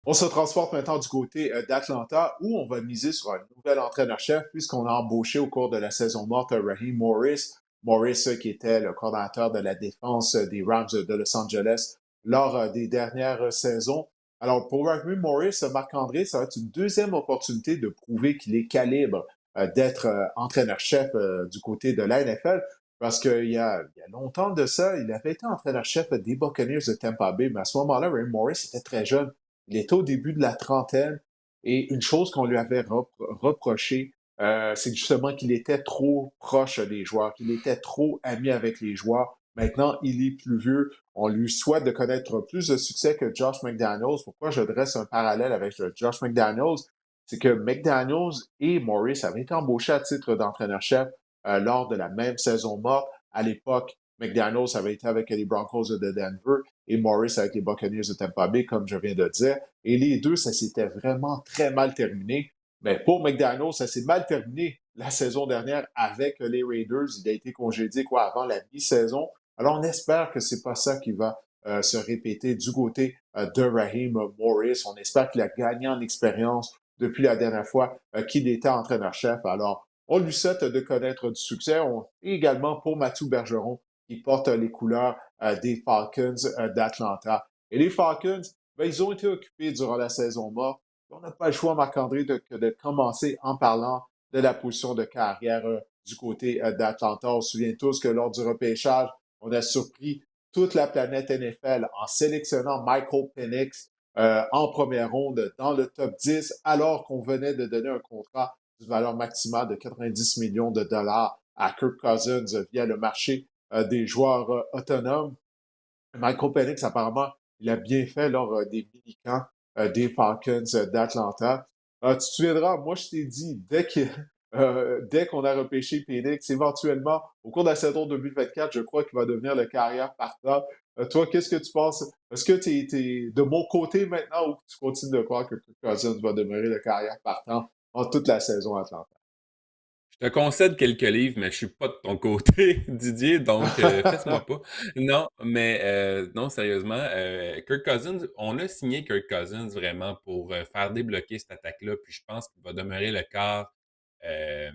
On se transporte maintenant du côté d'Atlanta où on va miser sur un nouvel entraîneur-chef puisqu'on a embauché au cours de la saison morte Raheem Morris. Morris, qui était le coordinateur de la défense des Rams de Los Angeles lors des dernières saisons. Alors, pour Raheem Morris, Marc-André, ça va être une deuxième opportunité de prouver qu'il est calibre d'être entraîneur-chef du côté de la NFL. Parce qu'il y a longtemps de ça, il avait été entraîneur-chef des Buccaneers de Tampa Bay, mais à ce moment-là, Raheem Morris était très jeune. Il était au début de la trentaine et une chose qu'on lui avait reproché, c'est justement qu'il était trop proche des joueurs, qu'il était trop ami avec les joueurs. Maintenant, il est plus vieux. On lui souhaite de connaître plus de succès que Josh McDaniels. Pourquoi je dresse un parallèle avec Josh McDaniels? C'est que McDaniels et Morris avaient été embauchés à titre d'entraîneur-chef lors de la même saison morte. À l'époque, McDaniels avait été avec les Broncos de Denver et Morris avec les Buccaneers de Tampa Bay, comme je viens de dire. Et les deux, ça s'était vraiment très mal terminé. Mais pour McDaniels, ça s'est mal terminé la saison dernière avec les Raiders. Il a été congédié avant la mi-saison. Alors on espère que c'est pas ça qui va se répéter du côté de Raheem Morris. On espère qu'il a gagné en expérience depuis la dernière fois qu'il était entraîneur-chef. Alors, on lui souhaite de connaître du succès. Et également pour Mathieu Bergeron, qui porte les couleurs des Falcons d'Atlanta. Et les Falcons, ben, ils ont été occupés durant la saison morte. On n'a pas le choix, Marc-André, de commencer en parlant de la position de carrière du côté d'Atlanta. On se souvient tous que lors du repêchage, on a surpris toute la planète NFL en sélectionnant Michael Penix en première ronde dans le top 10, alors qu'on venait de donner un contrat d'une valeur maximale de 90 millions de dollars à Kirk Cousins via le marché des joueurs autonomes. Michael Penix, apparemment, il a bien fait lors des mini-camps des Falcons d'Atlanta. Tu te souviendras, moi, je t'ai dit, dès qu'on a repêché Penix, éventuellement, au cours de la saison 2024, je crois qu'il va devenir le carrière partant. Toi, qu'est-ce que tu penses? Est-ce que tu es de mon côté maintenant ou tu continues de croire que Kirk Cousins va demeurer le carrière partant en toute la saison Atlanta? Je te concède quelques livres, mais je suis pas de ton côté, Didier, donc fesse-moi pas. Non, mais non, sérieusement, Kirk Cousins, on a signé Kirk Cousins vraiment pour faire débloquer cette attaque-là, puis je pense qu'il va demeurer le quart euh,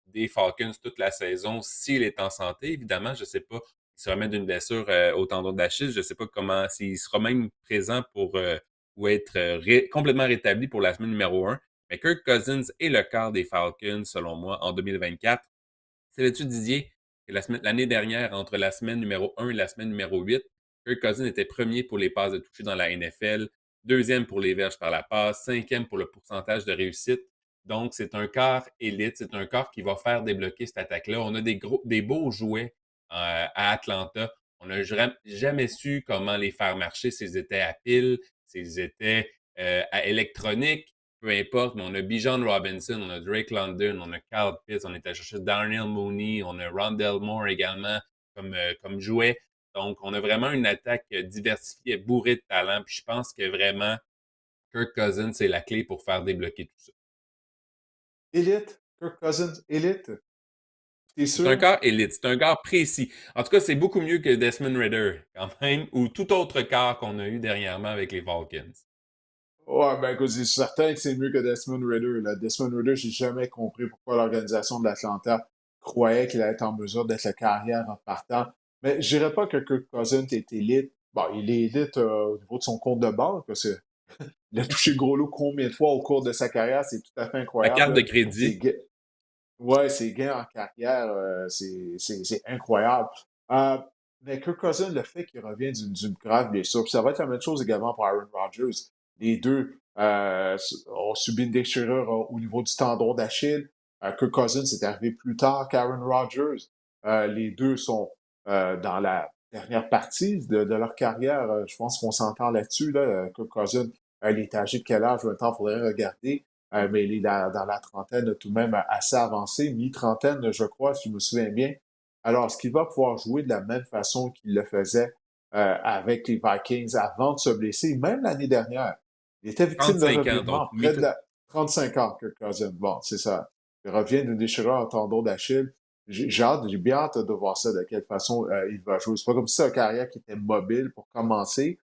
des Falcons toute la saison s'il est en santé. Évidemment, je sais pas, il se remet d'une blessure au tendon d'Achille, je sais pas comment, s'il sera même présent pour ou être complètement rétabli pour la semaine numéro un. Mais Kirk Cousins est le quart des Falcons, selon moi, en 2024. Savais-tu, Didier, que l'année dernière, entre la semaine numéro un et la semaine numéro 8, Kirk Cousins était premier pour les passes de toucher dans la NFL, deuxième pour les verges par la passe, cinquième pour le pourcentage de réussite. Donc, c'est un quart élite, c'est un quart qui va faire débloquer cette attaque-là. On a des beaux jouets à Atlanta. On n'a jamais su comment les faire marcher, s'ils étaient à pile, s'ils étaient à électronique, peu importe, mais on a Bijan Robinson, on a Drake London, on a Kyle Pitts, on est allé chercher Darnell Mooney, on a Rondell Moore également comme jouet. Donc, on a vraiment une attaque diversifiée, bourrée de talent. Puis je pense que vraiment, Kirk Cousins, c'est la clé pour faire débloquer tout ça. Élite, Kirk Cousins, élite, t'es C'est un sûr? corps élite, c'est un corps précis. En tout cas, c'est beaucoup mieux que Desmond Ridder, quand même, ou tout autre corps qu'on a eu dernièrement avec les Falcons. Ouais, ben écoute, c'est certain que c'est mieux que Desmond Ridder. Là. Desmond Ridder, j'ai jamais compris pourquoi l'organisation de l'Atlanta croyait qu'il allait être en mesure d'être la carrière en partant. Mais je dirais pas que Kirk Cousins est élite. Bon, il est élite au niveau de son compte de banque, parce qu'il a touché gros lot combien de fois au cours de sa carrière, c'est tout à fait La carte incroyable. de Là. Ses, crédit, ga- Ouais, ses gains en carrière, c'est incroyable. Euh, mais Kirk Cousins, le fait qu'il revient d'une grave blessure, puis ça va être la même chose également pour Aaron Rodgers. Les deux ont subi une déchirure au niveau du tendon d'Achille. Kirk Cousins est arrivé plus tard qu'Aaron Rodgers. Les deux sont dans la dernière partie de leur carrière. Je pense qu'on s'entend là-dessus. Là. Kirk Cousins, il est âgé de quel âge? Maintenant, il faudrait regarder. Mais il est dans la trentaine tout de même assez avancé, mi-trentaine, je crois, si je me souviens bien. Alors, est-ce qu'il va pouvoir jouer de la même façon qu'il le faisait avec les Vikings avant de se blesser, même l'année dernière? Il était victime de 35 ans, donc revirement près de la 35 ans, Kirk Cousins. Bon, c'est ça. Il revient d'une déchirure au tendon d'Achille. J'ai bien hâte de voir ça, de quelle façon il va jouer. C'est pas comme si sa carrière qui était mobile pour commencer,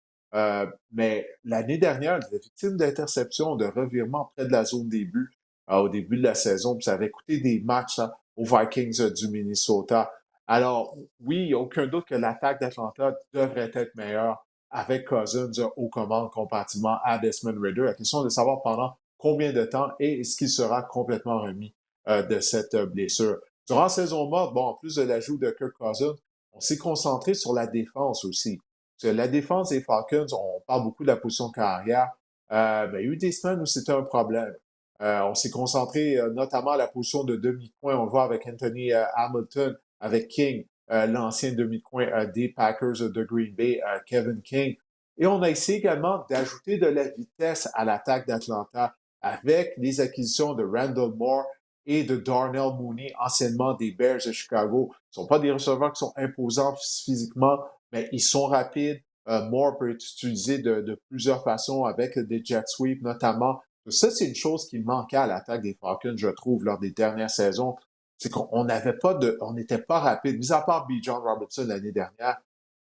Mais l'année dernière, il était victime d'interceptions, de revirements près de la zone début, au début de la saison, puis ça avait coûté des matchs hein, aux Vikings du Minnesota. Alors, oui, il n'y a aucun doute que l'attaque d'Atlanta devrait être meilleure avec Cousins aux commandes comparativement à Desmond Ridder. La question est de savoir pendant combien de temps et est-ce qu'il sera complètement remis de cette blessure. Durant la saison morte, bon, en plus de l'ajout de Kirk Cousins, on s'est concentré sur la défense aussi. Parce que la défense des Falcons, on parle beaucoup de la position de carrière. Ben, il y a eu des semaines où c'était un problème. On s'est concentré notamment à la position de demi-coin. On le voit avec Anthony Hamilton, avec King, l'ancien demi-coin des Packers de Green Bay, Kevin King. Et on a essayé également d'ajouter de la vitesse à l'attaque d'Atlanta avec les acquisitions de Randall Moore et de Darnell Mooney, anciennement des Bears de Chicago. Ce ne sont pas des receveurs qui sont imposants physiquement, mais ils sont rapides. Moore peut être utilisé de plusieurs façons avec des jet sweeps notamment. Ça, c'est une chose qui manquait à l'attaque des Falcons, je trouve, lors des dernières saisons. C'est qu'on n'avait pas on n'était pas rapide. Mis à part B. John Robertson l'année dernière,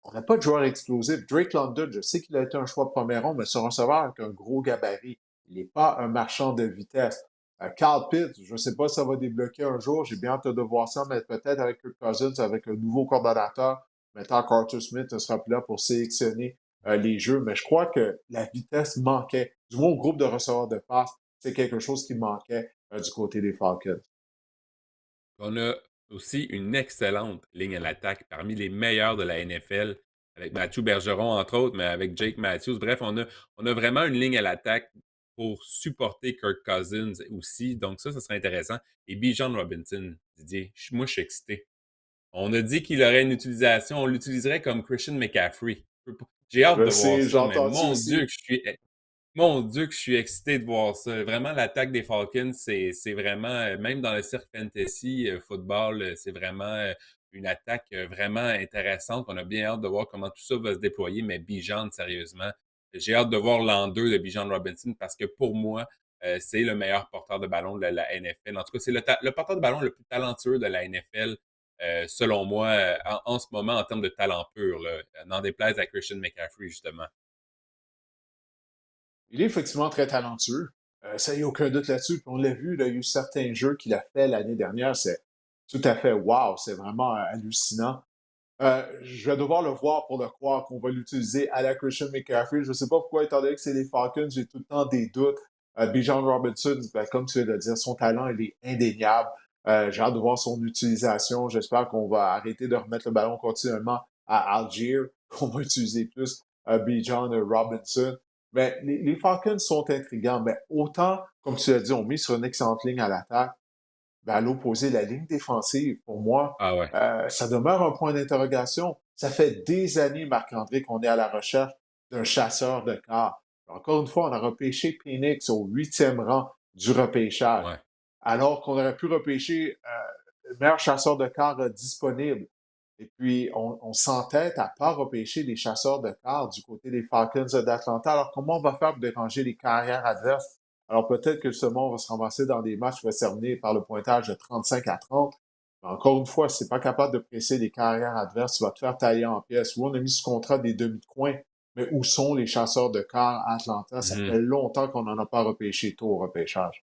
on n'a pas de joueur explosif. Drake London, je sais qu'il a été un choix de premier rond, mais c'est un receveur avec un gros gabarit. Il n'est pas un marchand de vitesse. Carl Pitt, je ne sais pas si ça va débloquer un jour. J'ai bien hâte de voir ça, mais peut-être avec Kirk Cousins, avec un nouveau coordonnateur. Maintenant, Carter Smith ne sera plus là pour sélectionner les jeux. Mais je crois que la vitesse manquait. Du moins, au groupe de receveurs de passe, c'est quelque chose qui manquait du côté des Falcons. On a aussi une excellente ligne à l'attaque, parmi les meilleures de la NFL, avec Mathieu Bergeron, entre autres, mais avec Jake Matthews. Bref, on a vraiment une ligne à l'attaque pour supporter Kirk Cousins aussi. Donc ça serait intéressant. Et Bijan Robinson, Didier, moi, je suis excité. On a dit qu'il aurait une utilisation, on l'utiliserait comme Christian McCaffrey. J'ai hâte Je de voir sais, j'ai ça, mais entendu aussi. mon Dieu, que je suis excité de voir ça. Vraiment, l'attaque des Falcons, c'est vraiment, même dans le cirque fantasy football, c'est vraiment une attaque vraiment intéressante. On a bien hâte de voir comment tout ça va se déployer, mais Bijan, sérieusement, j'ai hâte de voir l'an 2 de Bijan Robinson parce que pour moi, c'est le meilleur porteur de ballon de la NFL. En tout cas, c'est le porteur de ballon le plus talentueux de la NFL, selon moi, en ce moment, en termes de talent pur, là, n'en déplaise à Christian McCaffrey, justement. Il est effectivement très talentueux. Ça, il n'y a aucun doute là-dessus. Puis on l'a vu, là, il y a eu certains jeux qu'il a fait l'année dernière. C'est tout à fait wow. C'est vraiment hallucinant. Je vais devoir le voir pour le croire qu'on va l'utiliser à la Christian McCaffrey. Je ne sais pas pourquoi, étant donné que c'est les Falcons, j'ai tout le temps des doutes. Bijan Robinson, ben, comme tu viens de le dire, son talent, il est indéniable. J'ai hâte de voir son utilisation. J'espère qu'on va arrêter de remettre le ballon continuellement à Algier, qu'on va utiliser plus Bijan Robinson. Mais les Falcons sont intrigants, mais autant, comme tu l'as dit, on met sur une excellente ligne à l'attaque, ben, à l'opposé, la ligne défensive, pour moi, Ah ouais. ça demeure un point d'interrogation. Ça fait des années, Marc-André, qu'on est à la recherche d'un chasseur de quart. Encore une fois, on a repêché Phoenix au 8e rang du repêchage, Ouais. alors qu'on aurait pu repêcher le meilleur chasseur de quart disponible. Et puis, on s'entête à pas repêcher les chasseurs de quart du côté des Falcons d'Atlanta. Alors, comment on va faire pour déranger les carrières adverses? Alors, peut-être que justement, on va se ramasser dans des matchs qui vont se terminer par le pointage de 35-30. Mais encore une fois, si tu n'es pas capable de presser les carrières adverses, tu vas te faire tailler en pièces. Oui, on a mis ce contrat des demi de coin, mais où sont les chasseurs de quart à Atlanta? Ça Mhm. fait longtemps qu'on n'en a pas repêché tôt au repêchage.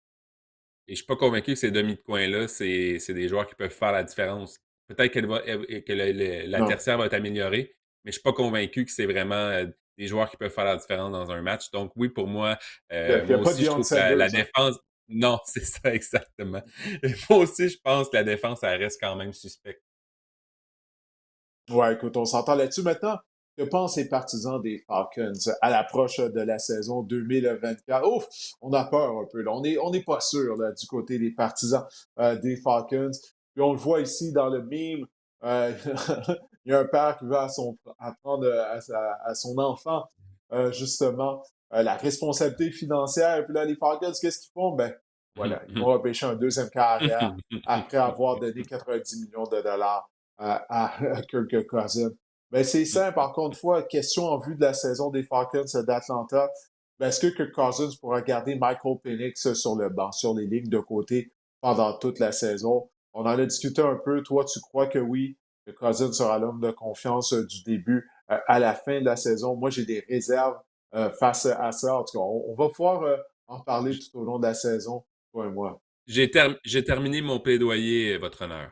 Et je suis pas convaincu que ces demi de coin-là, c'est des joueurs qui peuvent faire la différence. Peut-être que la Non. tertiaire va être améliorée, mais je suis pas convaincu que c'est vraiment des joueurs qui peuvent faire la différence dans un match. Donc oui, pour moi, Il n'y a moi pas de aussi, je Deion trouve que la Sanders, hein? défense. Non, c'est ça exactement. Et moi aussi, je pense que la défense, elle reste quand même suspecte. Ouais, écoute, on s'entend là-dessus maintenant. Que pensent les partisans des Falcons à l'approche de la saison 2024? Ouf, on a peur un peu. Là. On n'est pas sûr là, du côté des partisans des Falcons. Puis on le voit ici dans le meme. euh, il y a un père qui veut apprendre à son enfant justement la responsabilité financière. Et puis là, les Falcons, qu'est-ce qu'ils font? Ben voilà, ils vont repêcher un deuxième carrière après avoir donné 90 millions de dollars à Kirk Cousins. Ben, c'est simple, encore une fois, question en vue de la saison des Falcons d'Atlanta. Ben, est-ce que Kirk Cousins pourra garder Michael Penix sur le banc, sur les lignes de côté pendant toute la saison? On en a discuté un peu. Toi, tu crois que oui, que Cousins sera l'homme de confiance du début à la fin de la saison. Moi, j'ai des réserves face à ça. En tout cas, on va pouvoir en parler J tout au long de la saison, toi et moi. j'ai terminé mon plaidoyer, votre honneur.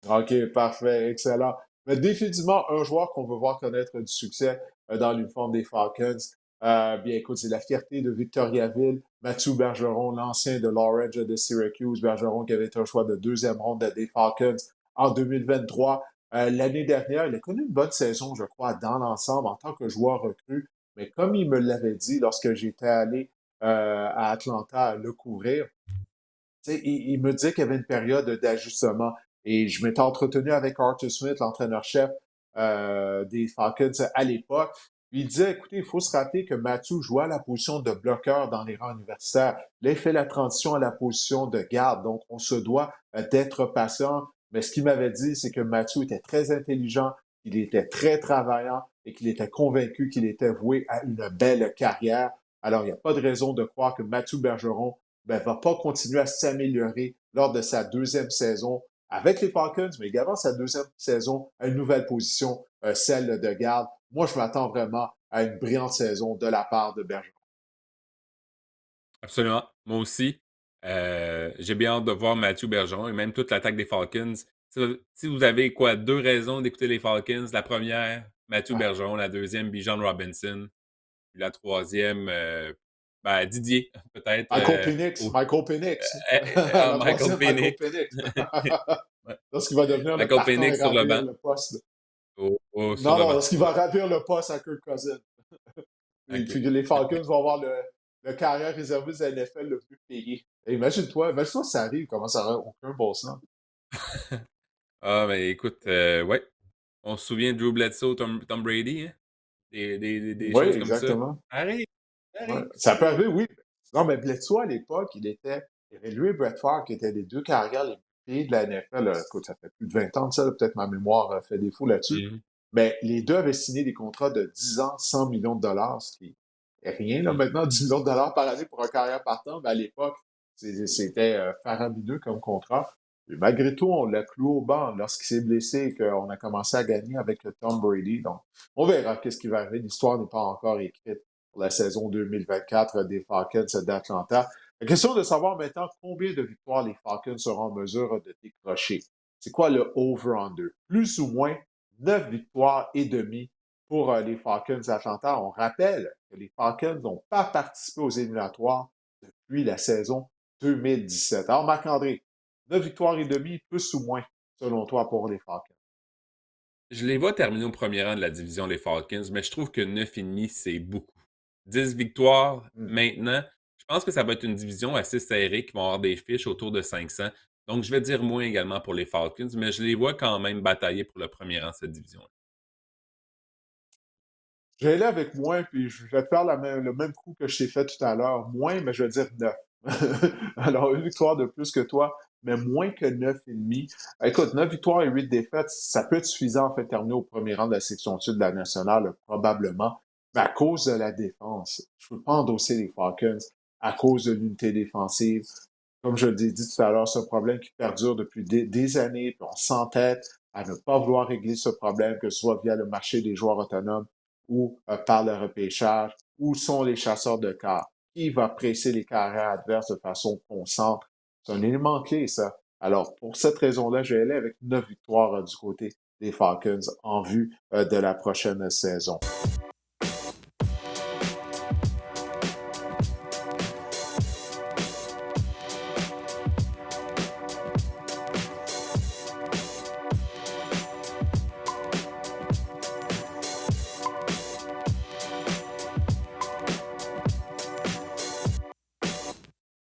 OK, parfait, excellent. Mais définitivement, un joueur qu'on veut voir connaître du succès dans l'uniforme des Falcons. Bien, écoute, c'est la fierté de Victoriaville. Mathieu Bergeron, l'ancien de l'Orange de Syracuse. Bergeron qui avait été un choix de deuxième ronde des Falcons en 2023. L'année dernière, il a connu une bonne saison, je crois, dans l'ensemble en tant que joueur recru. Mais comme il me l'avait dit lorsque j'étais allé à Atlanta le couvrir, tu sais, il me disait qu'il y avait une période d'ajustement. Et je m'étais entretenu avec Arthur Smith, l'entraîneur-chef des Falcons à l'époque. Puis il disait, écoutez, il faut se rappeler que Mathieu jouait à la position de bloqueur dans les rangs universitaires. Là, il fait la transition à la position de garde. Donc, on se doit d'être patient. Mais ce qu'il m'avait dit, c'est que Mathieu était très intelligent, qu'il était très travaillant et qu'il était convaincu qu'il était voué à une belle carrière. Alors, il n'y a pas de raison de croire que Mathieu Bergeron va pas continuer à s'améliorer lors de sa deuxième saison avec les Falcons, mais également sa deuxième saison à une nouvelle position, celle de garde. Moi, je m'attends vraiment à une brillante saison de la part de Bergeron. Absolument, moi aussi. J'ai bien hâte de voir Mathieu Bergeron et même toute l'attaque des Falcons. Si vous avez quoi, 2 raisons d'écouter les Falcons, la première, Mathieu Bergeron, la deuxième, Bijan Robinson, puis la troisième, ben, Didier, peut-être, Michael Penix, au Michael Penix. ah, La Michael troisième, Michael Penix. Penix. Ouais, Lorsqu'il va devenir le Michael partant et Penix sur le remplir banc. le poste. Sur Non, le non, banc, lorsqu'il va ouais. remplir le poste à Kirk Cousins. Et OK. puis les Falcons vont avoir le carrière réservé de la NFL le plus payé. Et imagine-toi si ça arrive, comment ça n'aurait aucun bon sens. Ah, mais écoute, ouais, on se souvient de Drew Bledsoe, Tom Brady, hein? Des Oui, choses comme ça. exactement. Arrive, Ouais. arrive, Ça peut arrive. arriver, oui. Non, mais Bledsoe, à l'époque, il y avait lui et Brett Favre qui étaient les deux carrières les plus payées de la NFL. Écoute, ça fait plus de 20 ans de ça, là, peut-être ma mémoire fait défaut là-dessus. Mmh Mais les deux avaient signé des contrats de 10 ans, 100 millions de dollars, ce qui est rien, là, mh. maintenant, 10 millions de dollars par année pour un carrière partant. Mais à l'époque, c'était faramineux comme contrat. Et malgré tout, on l'a cloué au banc lorsqu'il s'est blessé et qu'on a commencé à gagner avec Tom Brady. Donc, on verra qu'est-ce qui va arriver. L'histoire n'est pas encore écrite pour la saison 2024 des Falcons d'Atlanta. La question de savoir maintenant combien de victoires les Falcons seront en mesure de décrocher. C'est quoi le over-under? Plus ou moins 9 victoires et demie pour les Falcons d'Atlanta. On rappelle que les Falcons n'ont pas participé aux éliminatoires depuis la saison 2017. Alors, Marc-André, 9 victoires et demie, plus ou moins, selon toi, pour les Falcons? Je les vois terminer au premier rang de la division, les Falcons, mais je trouve que 9,5, c'est beaucoup. 10 victoires Hmm. maintenant, je pense que ça va être une division assez serrée qui va avoir des fiches autour de 500. Donc, je vais dire moins également pour les Falcons, mais je les vois quand même batailler pour le premier rang de cette division-là. Je vais aller avec moins, puis je vais te faire le même coup que je t'ai fait tout à l'heure. Moins, mais je vais dire 9. Alors, une victoire de plus que toi, mais moins que 9,5. Écoute, 9 victoires et 8 défaites, ça peut être suffisant, en fait, de terminer au premier rang de la section sud de la nationale, probablement. Mais à cause de la défense, je ne peux pas endosser les Falcons à cause de l'unité défensive. Comme je l'ai dit tout à l'heure, c'est un problème qui perdure depuis des années, puis on s'entête à ne pas vouloir régler ce problème, que ce soit via le marché des joueurs autonomes ou par le repêchage. Où sont les chasseurs de cartes? Qui va presser les carrières adverses de façon constante? C'est un élément clé, ça. Alors, pour cette raison-là, je vais aller avec 9 victoires du côté des Falcons en vue de la prochaine saison.